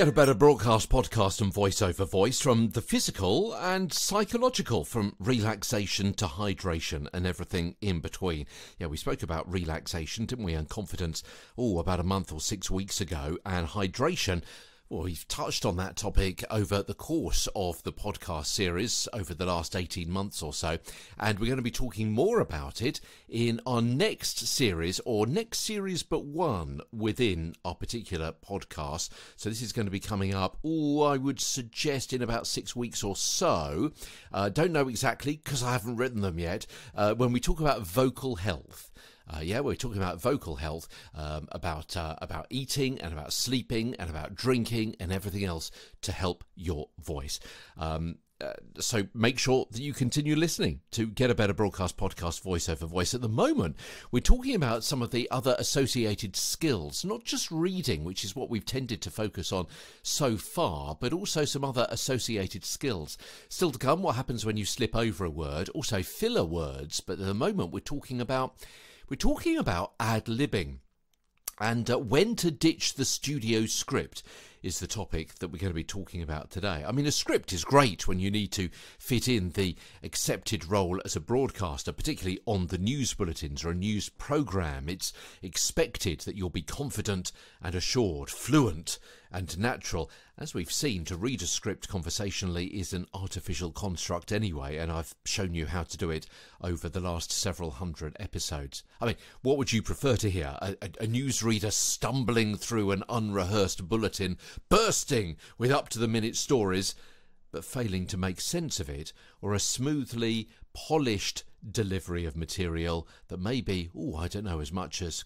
Get a better broadcast, podcast and voiceover voice, from the physical and psychological, from relaxation to hydration and everything in between. Yeah, we spoke about relaxation, didn't we, and confidence, about a month or 6 weeks ago, and hydration. Well, we've touched on that topic over the course of the podcast series over the last 18 months or so, and we're going to be talking more about it in our next series but one within our particular podcast. So this is going to be coming up, I would suggest in about 6 weeks or so. Don't know exactly because I haven't written them yet. When we talk about vocal health. We're talking about vocal health, about eating and about sleeping and about drinking and everything else to help your voice. So make sure that you continue listening to Get a Better Broadcast, Podcast, Voiceover Voice. At the moment, we're talking about some of the other associated skills, not just reading, which is what we've tended to focus on so far, but also some other associated skills. Still to come, what happens when you slip over a word, also filler words, but at the moment we're talking about ad-libbing, and when to ditch the studio script is the topic that we're going to be talking about today. I mean, a script is great when you need to fit in the accepted role as a broadcaster, particularly on the news bulletins or a news programme. It's expected that you'll be confident and assured, fluent and natural. As we've seen, to read a script conversationally is an artificial construct anyway, and I've shown you how to do it over the last several hundred episodes. I mean, what would you prefer to hear? A newsreader stumbling through an unrehearsed bulletin, bursting with up-to-the-minute stories, but failing to make sense of it, or a smoothly polished delivery of material that may be, as much as,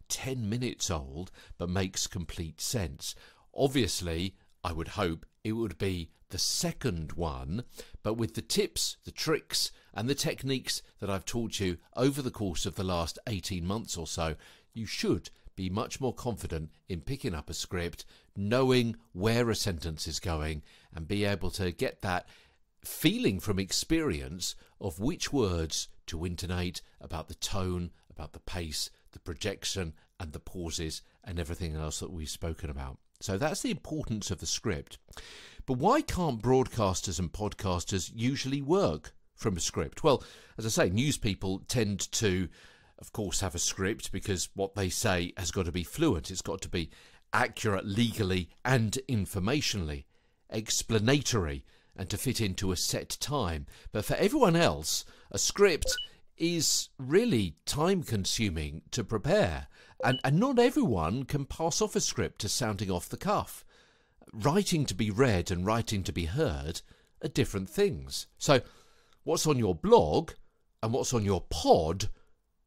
10 minutes old, but makes complete sense? Obviously, I would hope it would be the second one, but with the tips, the tricks, and the techniques that I've taught you over the course of the last 18 months or so, you should be much more confident in picking up a script, knowing where a sentence is going, and be able to get that feeling from experience of which words to intonate, about the tone, about the pace, the projection, and the pauses, and everything else that we've spoken about. So that's the importance of the script. But why can't broadcasters and podcasters usually work from a script? Well, as I say, news people tend to, of course, have a script because what they say has got to be fluent. It's got to be accurate legally and informationally, explanatory, and to fit into a set time. But for everyone else, a script is really time-consuming to prepare, and not everyone can pass off a script as sounding off the cuff. Writing to be read and writing to be heard are different things. So what's on your blog and what's on your pod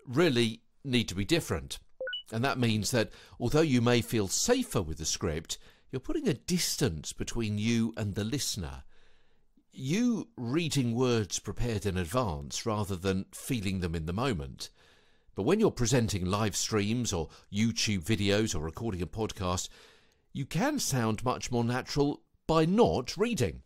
really need to be different. And that means that although you may feel safer with the script, you're putting a distance between you and the listener. You reading words prepared in advance rather than feeling them in the moment. But when you're presenting live streams or YouTube videos or recording a podcast, you can sound much more natural by not reading.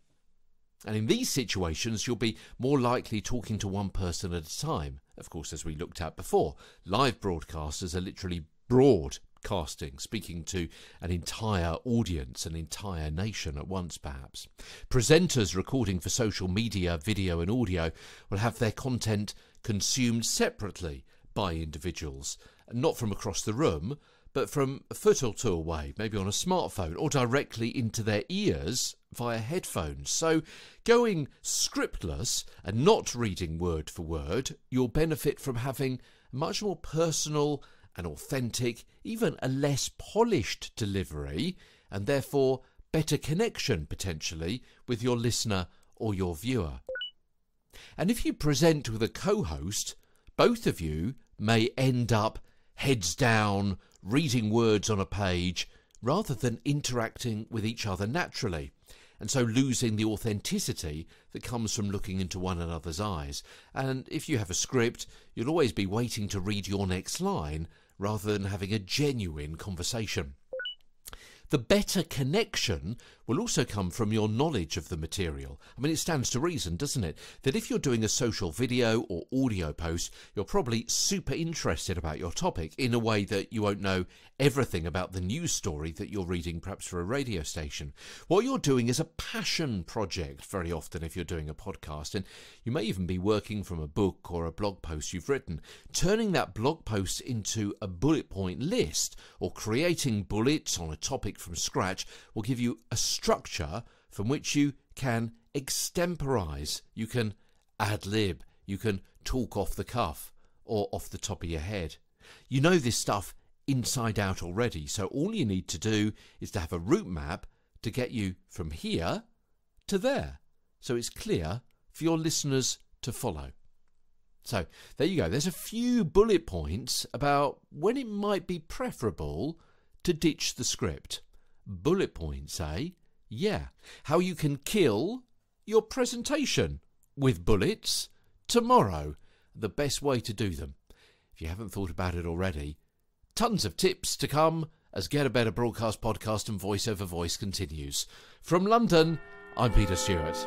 And in these situations, you'll be more likely talking to one person at a time. Of course, as we looked at before, live broadcasters are literally broadcasting, speaking to an entire audience, an entire nation at once, perhaps. Presenters recording for social media, video and audio will have their content consumed separately by individuals, not from across the room, but from a foot or two away, maybe on a smartphone, or directly into their ears via headphones. So going scriptless and not reading word for word, you'll benefit from having a much more personal and authentic, even a less polished delivery, and therefore better connection potentially with your listener or your viewer. And if you present with a co-host, both of you may end up heads down, reading words on a page, rather than interacting with each other naturally, and so losing the authenticity that comes from looking into one another's eyes. And if you have a script, you'll always be waiting to read your next line, rather than having a genuine conversation. The better connection will also come from your knowledge of the material. I mean, it stands to reason, doesn't it, that if you're doing a social video or audio post, you're probably super interested about your topic in a way that you won't know everything about the news story that you're reading perhaps for a radio station. What you're doing is a passion project very often if you're doing a podcast, and you may even be working from a book or a blog post you've written. Turning that blog post into a bullet point list or creating bullets on a topic from scratch will give you a structure from which you can extemporize, you can ad-lib, you can talk off the cuff or off the top of your head. You know this stuff inside out already, so all you need to do is to have a route map to get you from here to there, so it's clear for your listeners to follow. So there you go, there's a few bullet points about when it might be preferable to ditch the script. Bullet points, eh? Yeah. How you can kill your presentation with bullets tomorrow. The best way to do them. If you haven't thought about it already, tons of tips to come as Get a Better Broadcast Podcast and Voice Over Voice continues. From London, I'm Peter Stewart.